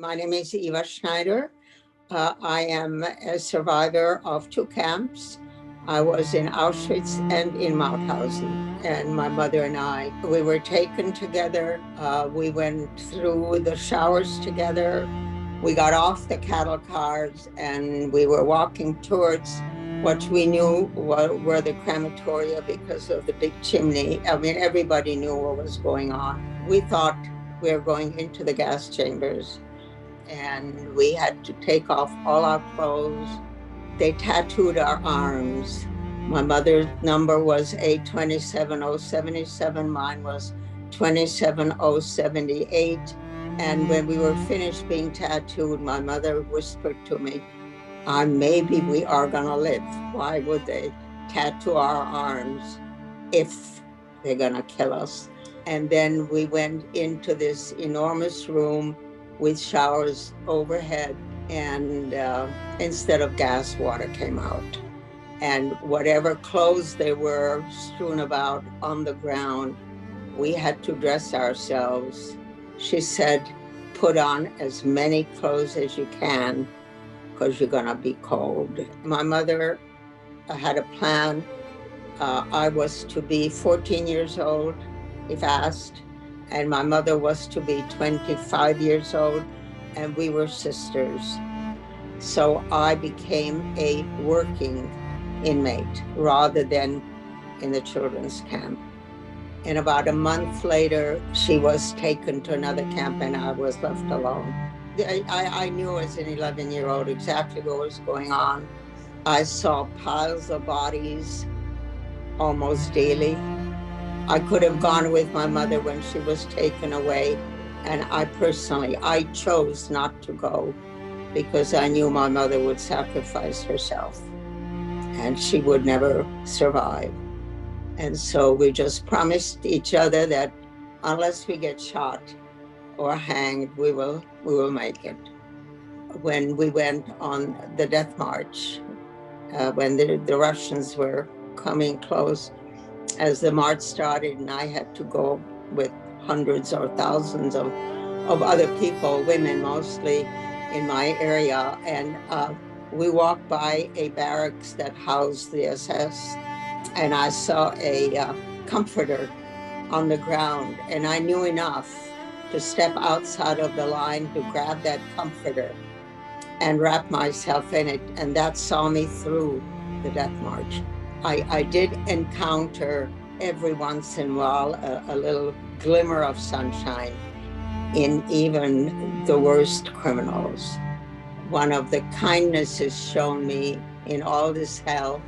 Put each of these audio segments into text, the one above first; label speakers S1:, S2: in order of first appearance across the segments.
S1: My name is Eva Schneider. I am a survivor of two camps. I was in Auschwitz and in Mauthausen, and my mother and I, we were taken together. We went through the showers together. We got off the cattle cars and we were walking towards what we knew were the crematoria because of the big chimney. I mean, everybody knew what was going on. We thought we were going into the gas chambers, and we had to take off all our clothes. They tattooed our arms. My mother's number was A27077. Mine was 27078. And when we were finished being tattooed, my mother whispered to me, maybe we are gonna live. Why would they tattoo our arms if they're gonna kill us? And then we went into this enormous room with showers overhead, and instead of gas, water came out. And whatever clothes they were strewn about on the ground, we had to dress ourselves. She said, put on as many clothes as you can because you're gonna be cold. My mother had a plan. I was to be 14 years old, if asked, and my mother was to be 25 years old, and we were sisters. So I became a working inmate rather than in the children's camp. And about a month later, she was taken to another camp and I was left alone. I knew as an 11-year-old exactly what was going on. I saw piles of bodies almost daily. I could have gone with my mother when she was taken away, and I chose not to go because I knew my mother would sacrifice herself and she would never survive. And so we just promised each other that unless we get shot or hanged, we will make it. When we went on the death march, when the Russians were coming close, as the march started, and I had to go with hundreds or thousands of other people, women mostly, in my area, and we walked by a barracks that housed the SS, and I saw a comforter on the ground, and I knew enough to step outside of the line to grab that comforter and wrap myself in it, and that saw me through the death march. I did encounter every once in a while a little glimmer of sunshine in even the worst criminals. One of the kindnesses shown me in all this hell,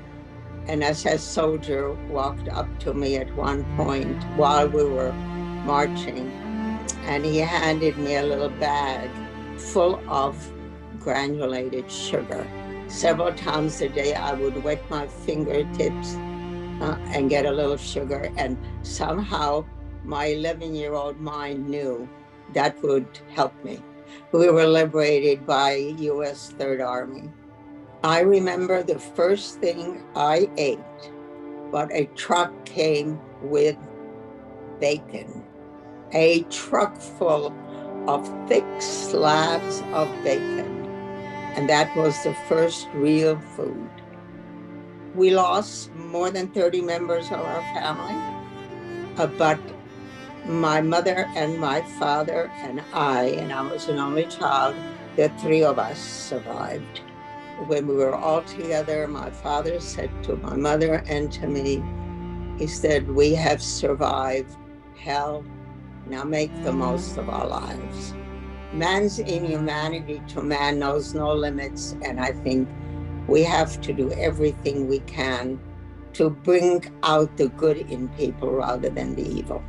S1: an SS soldier walked up to me at one point while we were marching, and he handed me a little bag full of granulated sugar. Several times a day, I would wet my fingertips and get a little sugar, and somehow my 11-year-old mind knew that would help me. We were liberated by U.S. Third Army. I remember the first thing I ate, but a truck came with bacon, a truck full of thick slabs of bacon. And that was the first real food. We lost more than 30 members of our family, but my mother and my father and I was an only child, the three of us survived. When we were all together, my father said to my mother and to me, he said, we have survived hell, now make the most of our lives. Man's inhumanity to man knows no limits, and I think we have to do everything we can to bring out the good in people rather than the evil.